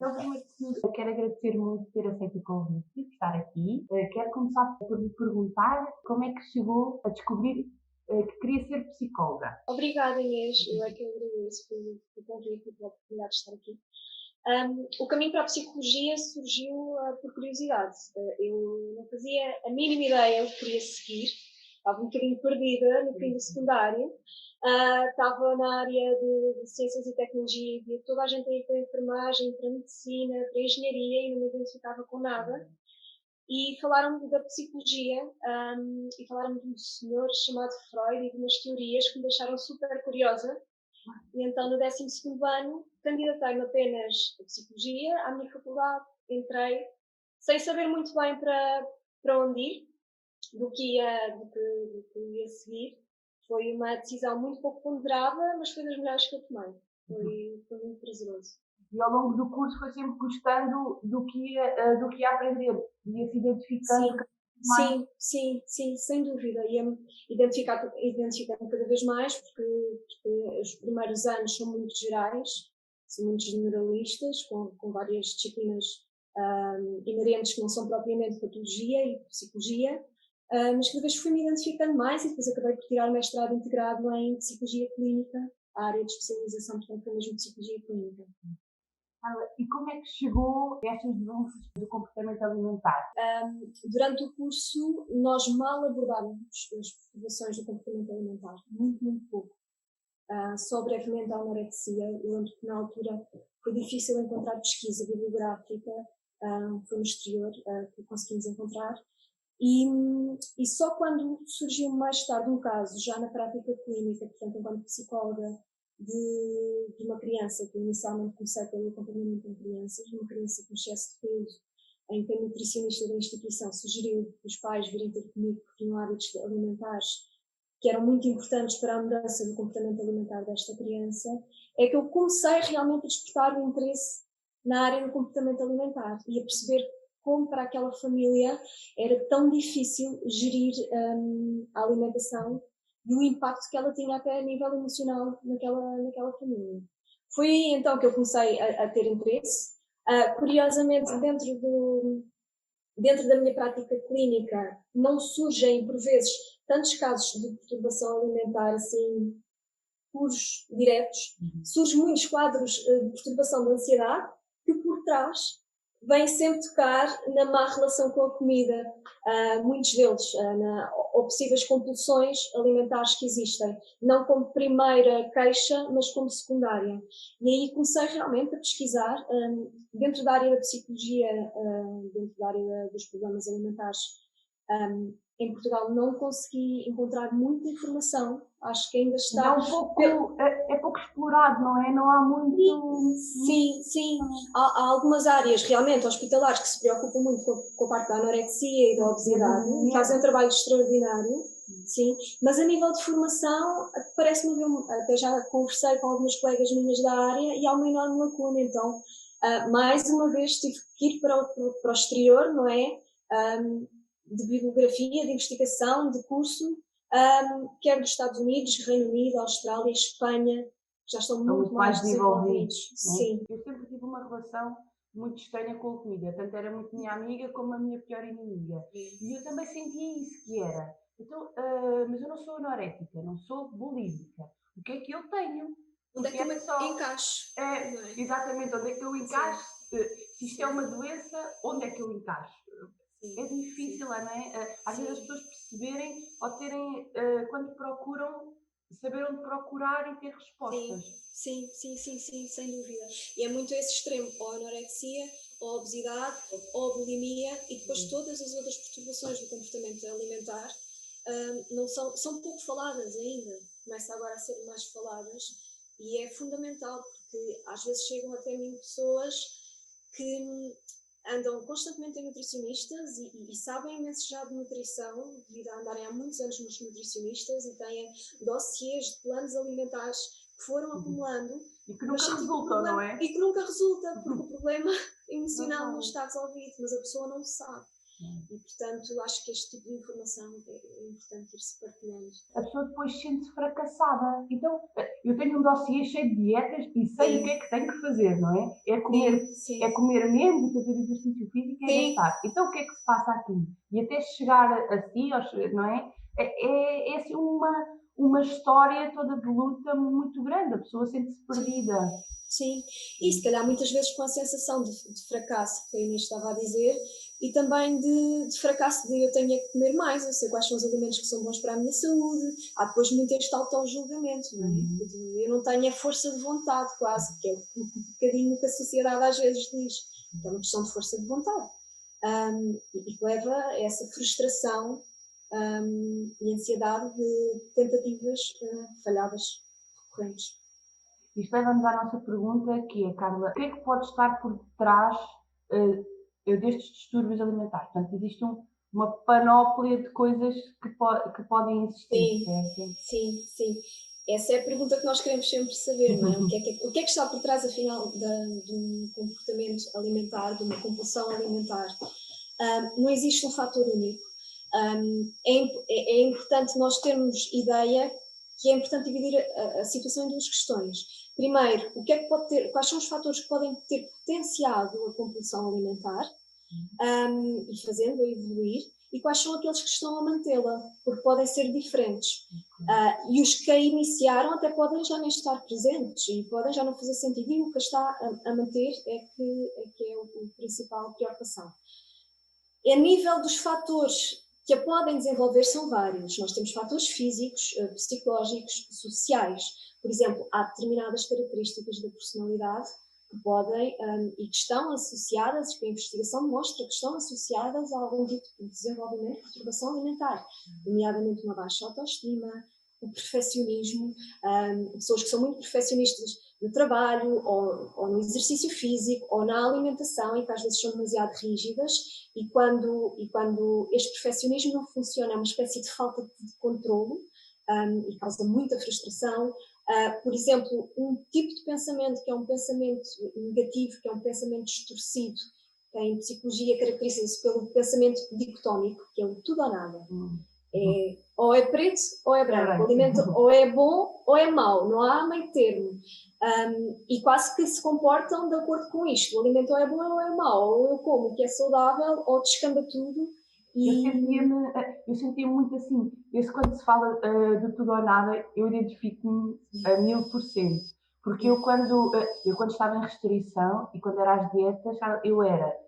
Então, primeiro que tudo, eu quero agradecer muito por ter aceito o convite de estar aqui. Quero começar por lhe perguntar como é que chegou a descobrir que queria ser psicóloga. Obrigada, Inês. Eu é que agradeço pelo convite e pela oportunidade de estar aqui. O caminho para a psicologia surgiu por curiosidade. Eu não fazia a mínima ideia o que queria seguir. Estava um bocadinho perdida no fim do secundário. Estava na área de ciências e tecnologia e via toda a gente aí para a enfermagem, para a medicina, para a engenharia e não me identificava com nada. E falaram-me da psicologia e falaram-me de um senhor chamado Freud e de umas teorias que me deixaram super curiosa. E então, no 12º ano, candidatei-me apenas a psicologia à minha faculdade, entrei, sem saber muito bem para onde ir, do que ia seguir. Foi uma decisão muito pouco ponderada, mas foi das melhores que eu tomei. Foi muito prazeroso. E ao longo do curso foi sempre gostando do que ia aprender, ia se identificando Sim, cada vez mais. sim, sem dúvida. Ia-me identificando cada vez mais, porque os primeiros anos são muito gerais, são muito generalistas, com várias disciplinas inerentes que não são propriamente patologia e psicologia, mas cada vez fui-me identificando mais e depois acabei por tirar o mestrado integrado em psicologia clínica, a área de especialização, portanto, foi mesmo psicologia clínica. E como é que chegou a estas doenças do comportamento alimentar? Durante o curso, nós mal abordávamos as perturbações do comportamento alimentar, muito pouco. Só brevemente a anorexia. Eu lembro que na altura foi difícil encontrar pesquisa bibliográfica, foi no exterior que conseguimos encontrar. E só quando surgiu mais tarde um caso, já na prática clínica, portanto, enquanto psicóloga, de uma criança, que inicialmente comecei pelo acompanhamento em crianças, uma criança com excesso de peso, em que a nutricionista da instituição sugeriu que os pais virem ter comigo porque tinham hábitos alimentares que eram muito importantes para a mudança do comportamento alimentar desta criança, é que eu comecei realmente a despertar o interesse na área do comportamento alimentar e a perceber como para aquela família era tão difícil gerir a alimentação e o impacto que ela tinha até a nível emocional naquela família. Foi aí então que eu comecei a ter interesse. Curiosamente, dentro da minha prática clínica, não surgem, por vezes, tantos casos de perturbação alimentar assim, puros, diretos. Surgem muitos quadros de perturbação de ansiedade que, por trás, vêm sempre tocar na má relação com a comida. Muitos deles, ou possíveis compulsões alimentares que existem, não como primeira queixa, mas como secundária. E aí comecei realmente a pesquisar, dentro da área da psicologia, dentro da área dos problemas alimentares. Em Portugal não consegui encontrar muita informação, acho que ainda está... É pouco explorado, não é? Não há muito... Sim. Há algumas áreas realmente hospitalares que se preocupam muito com a parte da anorexia e da obesidade, e fazem um trabalho extraordinário, sim, mas a nível de formação parece-me até já conversei com algumas colegas minhas da área e há uma enorme lacuna, então mais uma vez tive que ir para o exterior, não é? De bibliografia, de investigação, de curso, quer dos Estados Unidos, Reino Unido, Austrália, Espanha, já estão muito mais desenvolvidos. Sim. Eu sempre tive uma relação muito estranha com a comida, tanto era muito minha amiga como a minha pior inimiga. E eu também sentia isso que era. Então, mas eu não sou anorética, não sou bulímica. O que é que eu tenho? Onde é que eu encaixo? Exatamente, onde é que eu encaixo? Se isto é uma doença, onde é que eu encaixo? É difícil, não é? Às vezes as pessoas perceberem ou terem, quando procuram, saber onde procurar e ter respostas. Sim, sem dúvida. E é muito esse extremo, ou a anorexia, ou a obesidade, ou a bulimia, e depois todas as outras perturbações do comportamento alimentar não são pouco faladas ainda, começam agora a ser mais faladas, e é fundamental, porque às vezes chegam até mim pessoas que andam constantemente em nutricionistas e sabem imenso já de nutrição, devido a andarem há muitos anos nos nutricionistas e têm dossiês de planos alimentares que foram acumulando. E que nunca resultam, não é? E que nunca resulta, porque o problema emocional não está resolvido, mas a pessoa não sabe. E, portanto, acho que este tipo de informação é importante ir-se partilhando. A pessoa depois sente-se fracassada. Então, eu tenho um dossiê cheio de dietas e sei o que é que tenho que fazer, não é? É comer menos e fazer exercício físico e gastar. Então, o que é que se passa aqui? E até chegar a si, não é? É assim uma história toda de luta muito grande. A pessoa sente-se perdida. Sim, e se calhar muitas vezes com a sensação de fracasso, que a Inês estava a dizer, e também de fracasso de eu tenho que comer mais, eu sei quais são os alimentos que são bons para a minha saúde. Há depois muito este auto-julgamento, não é? Eu não tenho a força de vontade quase, que é um bocadinho que a sociedade às vezes diz, que é uma questão de força de vontade. E que leva a essa frustração e ansiedade de tentativas falhadas recorrentes. Isto leva-nos à nossa pergunta, que é, Carla, o que é que pode estar por detrás destes distúrbios alimentares? Portanto, existe uma panóplia de coisas que podem existir, certo? Sim. Essa é a pergunta que nós queremos sempre saber, não é? O que é que está por trás, afinal, de um comportamento alimentar, de uma compulsão alimentar? Não existe um fator único. É importante nós termos ideia que é importante dividir a situação em duas questões. Primeiro, quais são os fatores que podem ter potenciado a compulsão alimentar e fazendo-a evoluir, e quais são aqueles que estão a mantê-la, porque podem ser diferentes. E os que a iniciaram até podem já nem estar presentes e podem já não fazer sentido, e o que está a manter é que é a principal preocupação. A nível dos fatores que a podem desenvolver são vários. Nós temos fatores físicos, psicológicos, sociais. Por exemplo, há determinadas características da personalidade que podem e que estão associadas, que a investigação demonstra que estão associadas a algum tipo de desenvolvimento de perturbação alimentar, nomeadamente uma baixa autoestima, o perfeccionismo, pessoas que são muito perfeccionistas no trabalho, ou no exercício físico, ou na alimentação, e que às vezes são demasiado rígidas, e quando este perfeccionismo não funciona, é uma espécie de falta de controlo, e causa muita frustração. Por exemplo, um tipo de pensamento que é um pensamento negativo, que é um pensamento distorcido, que em psicologia caracteriza-se pelo pensamento dicotómico, que é o tudo ou nada. Ou é preto ou é branco, o alimento ou é bom ou é mau, não há meio termo. E quase que se comportam de acordo com isto, o alimento ou é bom ou é mau, ou eu como o que é saudável ou descamba tudo. Eu sentia-me muito assim, quando se fala de tudo ou nada, eu identifico-me a 1000%, porque eu quando estava em restrição e quando era às dietas,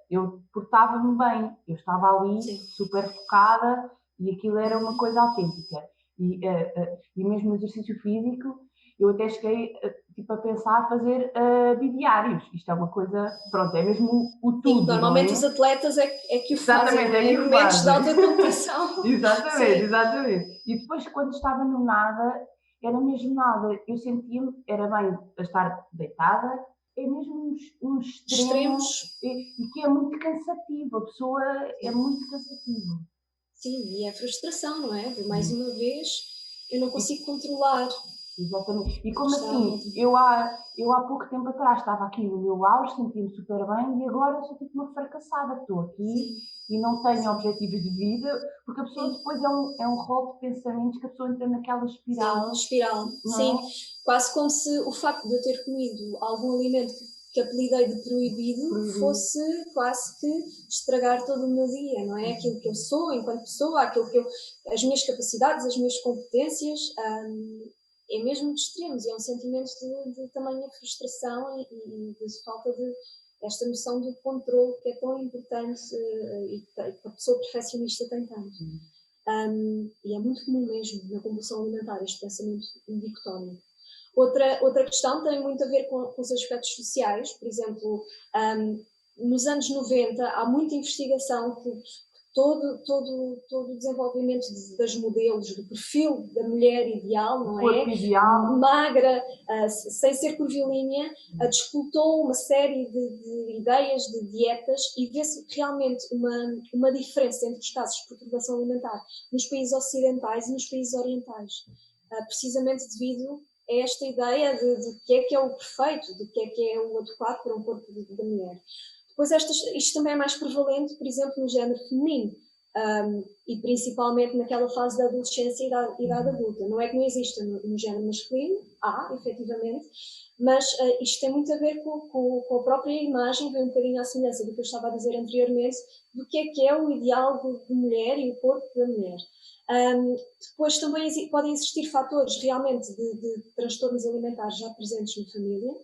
eu portava-me bem, eu estava ali super focada e aquilo era uma coisa autêntica. E mesmo no exercício físico, eu até cheguei a pensar a fazer bidiários. Isto é uma coisa, pronto, é mesmo o tudo. Normalmente os atletas é que o fazem, em momentos de alta competição. Exatamente. E depois, quando estava no nada, era mesmo nada. Eu sentia-me, era bem a estar deitada, é mesmo um extremos e que é muito cansativo. A pessoa é muito cansativa. Sim, e é frustração, não é? Mais uma vez, eu não consigo controlar. Exatamente. E como assim? Eu há pouco tempo atrás estava aqui no meu auge, sentia-me super bem e agora sou tipo uma fracassada. Estou aqui e não tenho objetivos de vida, porque a pessoa depois é um rol de pensamentos que a pessoa entra naquela espiral. Sim. Quase como se o facto de eu ter comido algum alimento que apelidei de proibido fosse quase que estragar todo o meu dia, não é? Aquilo que eu sou enquanto pessoa, as minhas capacidades, as minhas competências, é mesmo de extremos, e é um sentimento de tamanha frustração e de falta de esta noção do controle que é tão importante e que a pessoa perfeccionista tem tanto. E é muito comum mesmo na compulsão alimentar este pensamento dicotómico. Outra questão tem muito a ver com os aspectos sociais. Por exemplo, nos anos 90 há muita investigação que todo o desenvolvimento das modelos, do perfil da mulher ideal, não é? Ideal. Magra, sem ser curvilínea, disputou uma série de ideias, de dietas, e vê-se realmente uma diferença entre os casos de perturbação alimentar nos países ocidentais e nos países orientais, precisamente devido a esta ideia de que é o perfeito, de que é o adequado para um corpo da mulher. Depois isto também é mais prevalente, por exemplo, no género feminino. E principalmente naquela fase da adolescência e idade adulta. Não é que não exista no género masculino, há, efetivamente, mas isto tem muito a ver com a própria imagem, vem um bocadinho à semelhança do que eu estava a dizer anteriormente, do que é o ideal de mulher e o corpo da mulher. Depois também podem existir fatores realmente de transtornos alimentares já presentes na família,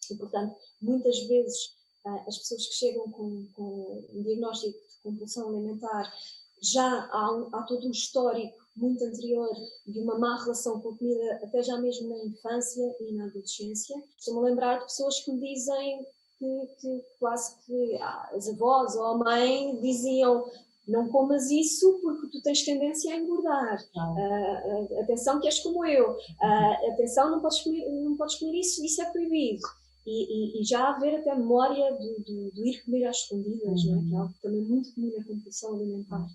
e portanto, muitas vezes as pessoas que chegam com um diagnóstico de compulsão alimentar, já há todo um histórico muito anterior de uma má relação com a comida, até já mesmo na infância e na adolescência. Estou-me a lembrar de pessoas que me dizem que quase que as avós ou a mãe diziam: não comas isso porque tu tens tendência a engordar. Atenção que és como eu. Atenção, não podes comer isso, isso é proibido. E já haver até memória do ir comer às escondidas, não é? Que é algo também muito comum na compulsão alimentar.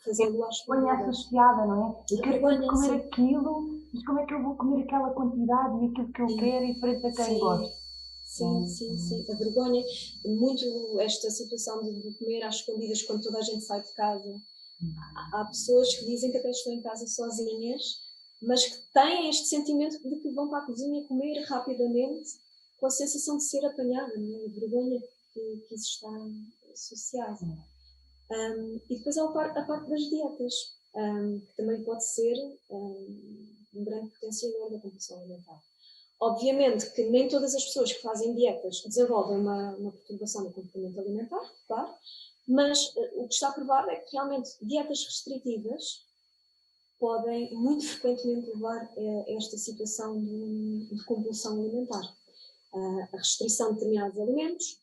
Fazê-lo às escondidas. Vergonha associada, não é? Eu quero tanto comer aquilo, mas como é que eu vou comer aquela quantidade e aquilo que eu quero e frente a quem gosta? Sim. A vergonha, muito esta situação de comer às escondidas quando toda a gente sai de casa. Há pessoas que dizem que até estão em casa sozinhas, mas que têm este sentimento de que vão para a cozinha comer rapidamente, com a sensação de ser apanhada, não é? A vergonha que isso está associado. E depois há a parte das dietas, que também pode ser um grande potenciador da compulsão alimentar. Obviamente que nem todas as pessoas que fazem dietas desenvolvem uma perturbação do comportamento alimentar, claro, mas o que está provado é que realmente dietas restritivas podem muito frequentemente levar a esta situação de compulsão alimentar. A restrição de determinados alimentos,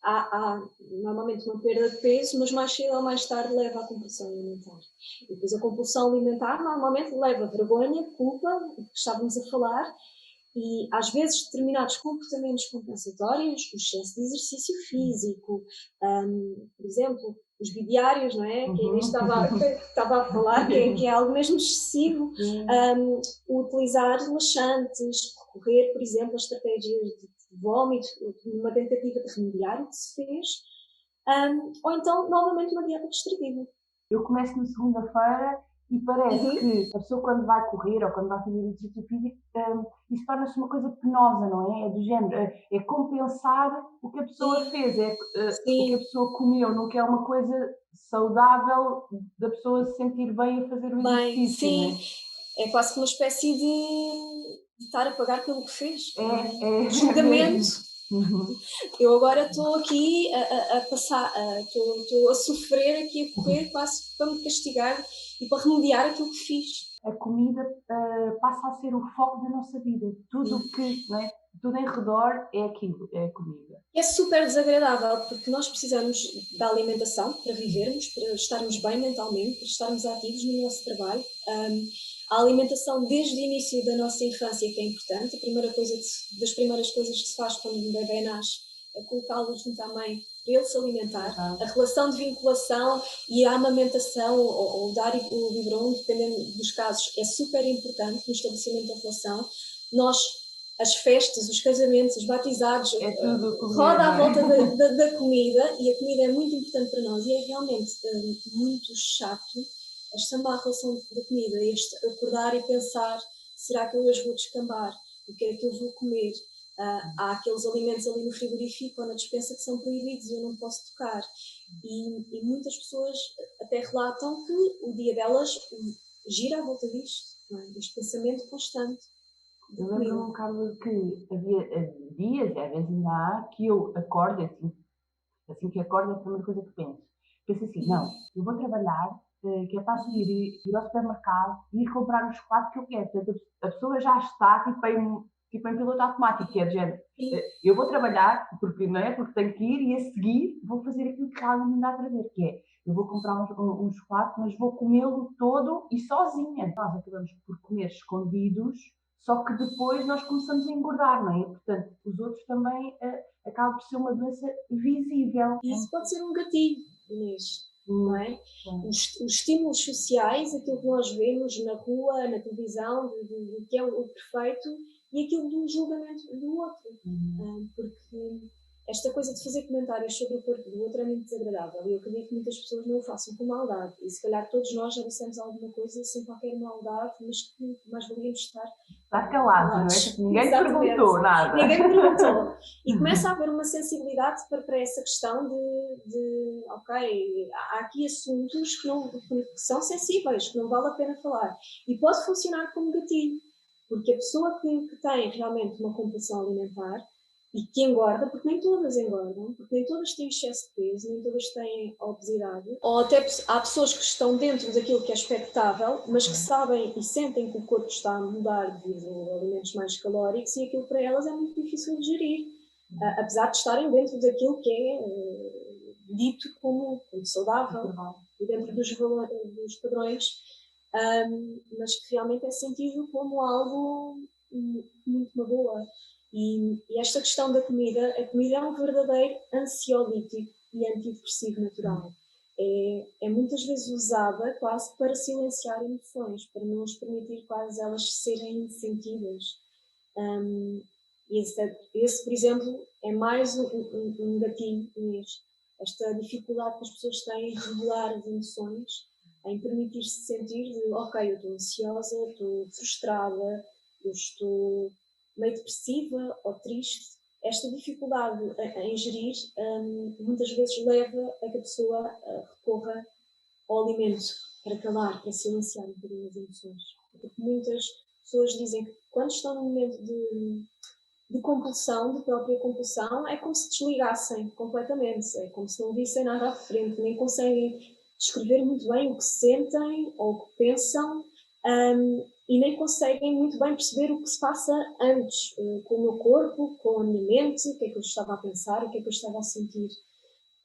há normalmente uma perda de peso, mas mais cedo ou mais tarde leva à compulsão alimentar. E depois a compulsão alimentar normalmente leva a vergonha, culpa, o que estávamos a falar, e às vezes determinados comportamentos compensatórios, o excesso de exercício físico, por exemplo, os bidiários, não é? Que ainda estava a falar, que é algo mesmo excessivo, utilizar laxantes, recorrer, por exemplo, a estratégias de vômito, numa tentativa de remediar o que se fez, ou então, novamente, uma dieta restritiva. Eu começo na segunda-feira e parece que a pessoa, quando vai correr ou quando vai fazer exercício físico, isso torna-se uma coisa penosa, não é? É do género, é compensar o que a pessoa fez, o que a pessoa comeu, não que é uma coisa saudável da pessoa se sentir bem a fazer o exercício. Sim, não é? É quase que uma espécie de estar a pagar pelo que fez. É julgamento. Eu agora estou aqui a passar, estou a sofrer aqui, a correr quase para me castigar e para remediar aquilo que fiz. A comida passa a ser o foco da nossa vida. Tudo que, não é? Tudo em redor é aquilo, é a comida. É super desagradável porque nós precisamos da alimentação para vivermos, para estarmos bem mentalmente, para estarmos ativos no nosso trabalho. A alimentação desde o início da nossa infância que é importante. A primeira coisa das primeiras coisas que se faz quando um bebê nasce é colocá-lo junto à mãe para ele se alimentar. A relação de vinculação e a amamentação ou dar o biberon, dependendo dos casos, é super importante no estabelecimento da relação. As festas, os casamentos, os batizados, roda à volta da comida, e a comida é muito importante para nós, e é realmente muito chato esta má relação da comida, este acordar e pensar: será que eu hoje vou descambar? O que é que eu vou comer? Há aqueles alimentos ali no frigorífico ou na despensa que são proibidos e eu não posso tocar. E muitas pessoas até relatam que o dia delas gira à volta disto, não é? Este pensamento constante. Eu lembro-me, Carla, que havia dias, e às vezes ainda há, que eu acordo, assim que acordo, é a primeira coisa que penso. Penso assim: não, eu vou trabalhar, que é para seguir, ir ao supermercado e ir comprar o chocolate que eu quero. Portanto, a pessoa já está tipo em piloto automático, que é de género. Eu vou trabalhar, porque, não é? Porque tenho que ir, e a seguir vou fazer aquilo que realmente me dá a prazer, que é: eu vou comprar um chocolate, mas vou comê-lo todo e sozinha. Nós acabamos por comer escondidos, só que depois nós começamos a engordar, não é? Portanto, os outros também acabam por ser uma doença visível. E isso pode ser um gatilho, Inês, não é? Os estímulos sociais, aquilo que nós vemos na rua, na televisão, do que é o perfeito, e aquilo do julgamento do outro. Porque esta coisa de fazer comentários sobre o corpo do outro é muito desagradável e eu acredito que muitas pessoas não o façam com maldade e se calhar todos nós já dissemos alguma coisa sem qualquer maldade, mas que mais valíamos estar calados, não é? Tipo, ninguém te perguntou nada. Ninguém me perguntou. E começa a haver uma sensibilidade para essa questão ok, há aqui assuntos que são sensíveis, que não vale a pena falar. E pode funcionar como gatilho, porque a pessoa que tem realmente uma compulsão alimentar e que engorda, porque nem todas engordam, porque nem todas têm excesso de peso, nem todas têm obesidade, ou até há pessoas que estão dentro daquilo que é expectável, mas que sabem e sentem que o corpo está a mudar devido a alimentos mais calóricos e aquilo para elas é muito difícil de gerir, apesar de estarem dentro daquilo que é dito como saudável e dentro dos padrões, mas que realmente é sentido como algo muito magoa. E esta questão da comida, a comida é um verdadeiro ansiolítico e antidepressivo natural. É muitas vezes usada quase para silenciar emoções, para não nos permitir quase elas serem sentidas. Esse, por exemplo, é mais um gatilho mesmo. Esta dificuldade que as pessoas têm em regular as emoções, em permitir-se sentir de, ok, eu estou ansiosa, estou frustrada, eu estou meio depressiva ou triste. Esta dificuldade em gerir muitas vezes leva a que a pessoa recorra ao alimento para calar, para silenciar um bocadinho as emoções. Porque muitas pessoas dizem que quando estão num momento de compulsão, de própria compulsão, é como se desligassem completamente, é como se não vissem nada à frente, nem conseguem descrever muito bem o que sentem ou o que pensam, e nem conseguem muito bem perceber o que se passa antes, com o meu corpo, com a minha mente, o que é que eu estava a pensar, o que é que eu estava a sentir.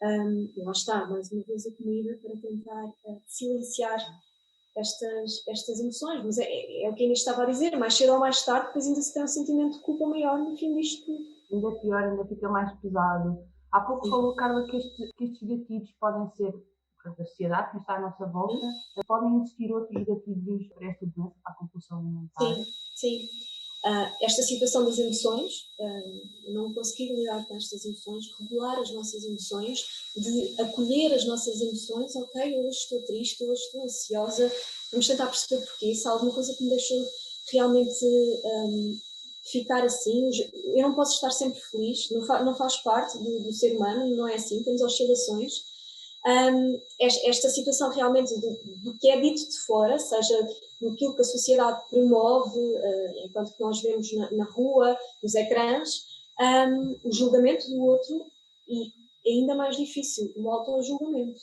E lá está, mais uma vez a comida para tentar silenciar estas emoções, mas é o que a Inês estava a dizer, mais cedo ou mais tarde, depois ainda se tem um sentimento de culpa maior no fim disto tudo. Ainda pior, ainda fica mais pesado. Há pouco falou, Carla, que estes gatilhos podem ser da sociedade, que está à nossa volta, podem existir outros gatilhos para esta doença, para a compulsão alimentar. Sim. Esta situação das emoções, não conseguir lidar com estas emoções, regular as nossas emoções, de acolher as nossas emoções, ok, hoje estou triste, hoje estou ansiosa, vamos tentar perceber porquê, se há alguma coisa que me deixou realmente ficar assim, eu não posso estar sempre feliz, não faz parte do ser humano, não é assim, temos oscilações. Esta situação realmente do que é dito de fora, seja daquilo que a sociedade promove, enquanto que nós vemos na rua, nos ecrãs, o julgamento do outro e ainda mais difícil, o auto-julgamento,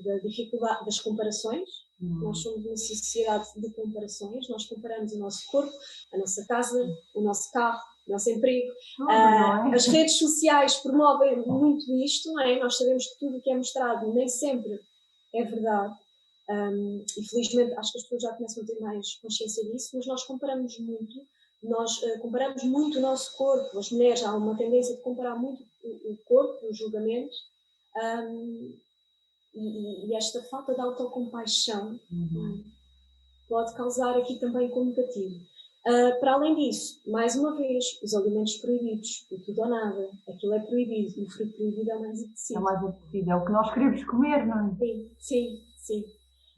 da dificuldade das comparações. Nós somos uma sociedade de comparações, nós comparamos o nosso corpo, a nossa casa, o nosso carro, o nosso emprego. As redes sociais promovem muito isto, não é? Nós sabemos que tudo o que é mostrado nem sempre é verdade. E felizmente acho que as pessoas já começam a ter mais consciência disso, mas nós comparamos muito, o nosso corpo, as mulheres há uma tendência de comparar muito o corpo, o julgamento, e esta falta de autocompaixão pode causar aqui também como negativo. Para além disso, mais uma vez, os alimentos proibidos, o tudo ou nada, aquilo é proibido, e o fruto proibido é mais apetecido. É mais apetecido, é o que nós queremos comer, não é? Sim.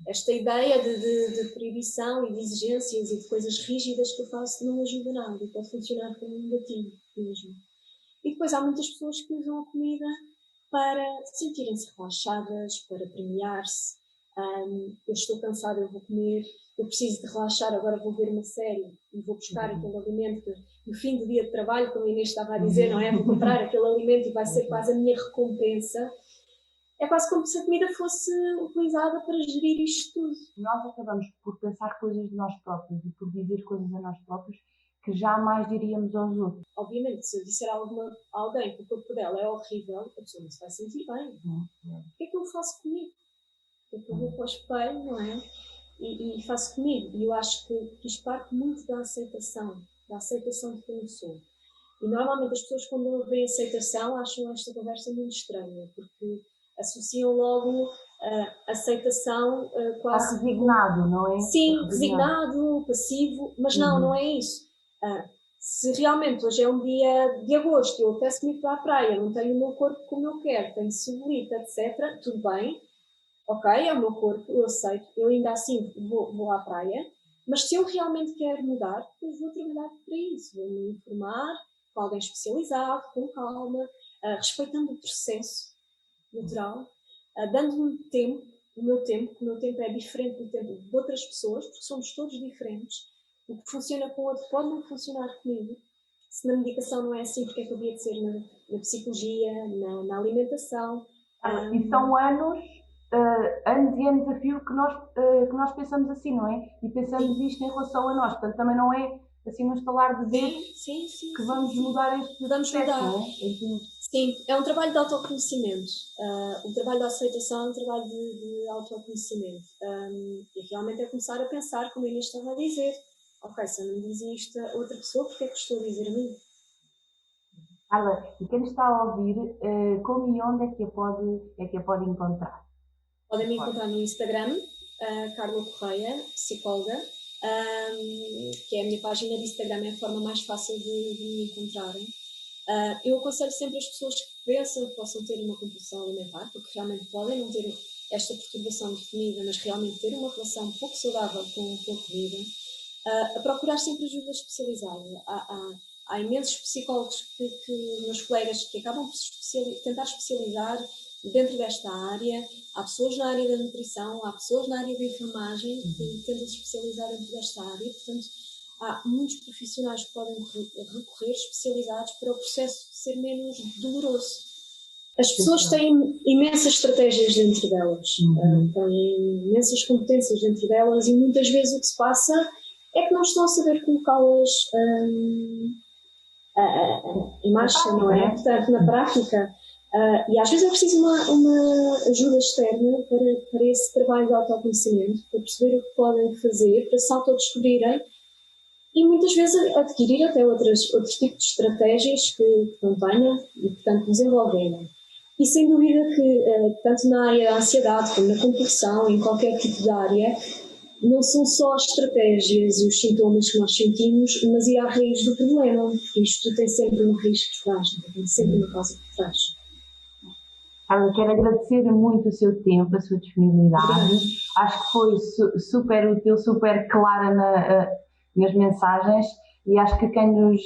Esta ideia de proibição e de exigências e de coisas rígidas que eu faço não ajuda nada e pode funcionar como um negativo mesmo. E depois há muitas pessoas que usam a comida para sentirem-se relaxadas, para premiar-se. Eu estou cansada, eu vou comer. Eu preciso de relaxar, agora vou ver uma série e vou buscar aquele alimento que, no fim do dia de trabalho, como a Inês estava a dizer, não é? Vou comprar aquele alimento e vai ser quase a minha recompensa. É quase como se a comida fosse utilizada para gerir isto tudo. Nós acabamos por pensar coisas de nós próprios e por dizer coisas a nós próprios que jamais diríamos aos outros. Obviamente, se eu disser a alguém que o corpo dela é horrível, a pessoa não se vai sentir bem. O que é que eu faço comigo? O que é que eu vou para o espelho, não é? E faço comigo. E eu acho que isto parte muito da aceitação de quem eu sou. E normalmente as pessoas, quando ouvem aceitação, acham esta conversa muito estranha, porque associam logo aceitação quase... Resignado, não é? Sim, resignado, passivo, mas não é isso. Se realmente hoje é um dia de agosto, eu apetece-me ir para a praia, não tenho o meu corpo como eu quero, tenho celulite, etc., tudo bem, ok, é o meu corpo, eu aceito, eu ainda assim vou à praia, mas se eu realmente quero mudar, depois vou trabalhar para isso, vou me informar com alguém especializado, com calma, respeitando o processo natural, dando-me tempo, o meu tempo é diferente do tempo de outras pessoas, porque somos todos diferentes. O que funciona com o outro pode não funcionar comigo. Se na medicação não é assim, porque é que havia de ser na psicologia, na alimentação? E são anos, anos e anos a fio que nós pensamos assim, não é? E pensamos isto em relação a nós, portanto também não é assim num estalar de dedos que vamos mudar este processo, não é? Sim, é um trabalho de autoconhecimento. O trabalho da aceitação é um trabalho de autoconhecimento. E realmente é começar a pensar, como a Inês estava a dizer, ok, se eu não diz isto a outra pessoa, porque é que estou a dizer a mim? Carla, e quem está a ouvir, como e onde é que a pode encontrar? Podem me encontrar no Instagram, Carla Correia, psicóloga, que é a minha página de Instagram, é a forma mais fácil de me encontrarem. Eu aconselho sempre as pessoas que pensam que possam ter uma compulsão alimentar, porque realmente podem não ter esta perturbação definida, mas realmente ter uma relação pouco saudável com a comida, a procurar sempre ajuda especializada. Há imensos psicólogos meus colegas que acabam por tentar especializar dentro desta área. Há pessoas na área da nutrição, há pessoas na área da enfermagem que tentam se especializar dentro desta área. Portanto, há muitos profissionais que podem recorrer especializados para o processo ser menos doloroso. As pessoas têm imensas estratégias dentro delas, têm imensas competências dentro delas e muitas vezes o que se passa é que não estão a saber colocá-las em marcha, não é? Portanto, na prática. E às vezes é preciso uma ajuda externa para esse trabalho de autoconhecimento, para perceber o que podem fazer, para se autodescobrirem e muitas vezes adquirir até outros tipos de estratégias que não tenham e, portanto, desenvolverem. E sem dúvida que, tanto na área da ansiedade como na compulsão, em qualquer tipo de área, não são só as estratégias e os sintomas que nós sentimos, mas ir à raiz do problema, porque isto tem sempre uma raiz por trás, tem sempre uma causa por trás. Carla, quero agradecer muito o seu tempo, a sua disponibilidade. Obrigada. Acho que foi super útil, super clara nas mensagens e acho que quem nos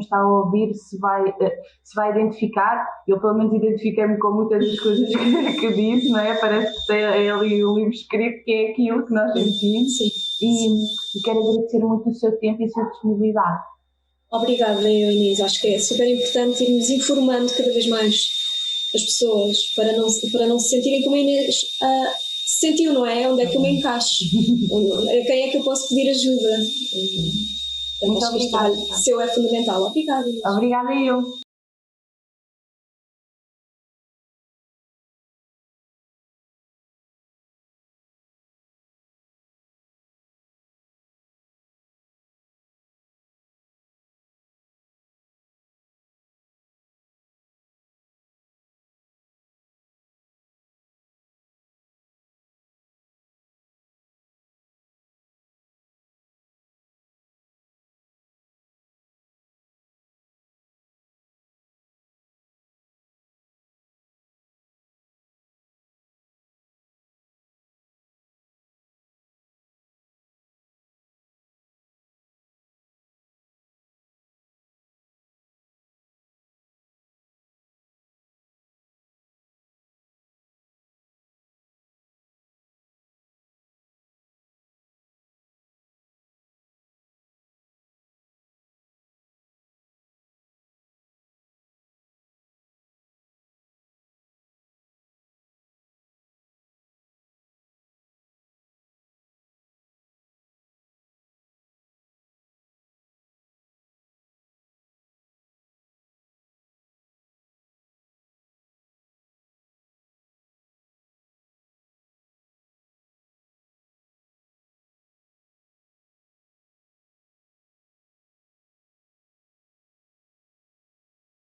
está a ouvir se vai identificar. Eu pelo menos identifiquei-me com muitas das coisas que disse, não é? Parece que tem ali um livro escrito que é aquilo que nós sentimos. E quero agradecer muito o seu tempo e a sua disponibilidade. Obrigada, Inês. Acho que é super importante irmos informando cada vez mais as pessoas para não se sentirem como a Inês se sentiu, não é? Onde é que eu me encaixo? A quem é que eu posso pedir ajuda? Muito obrigada. O seu é fundamental. Obrigada. Obrigada eu.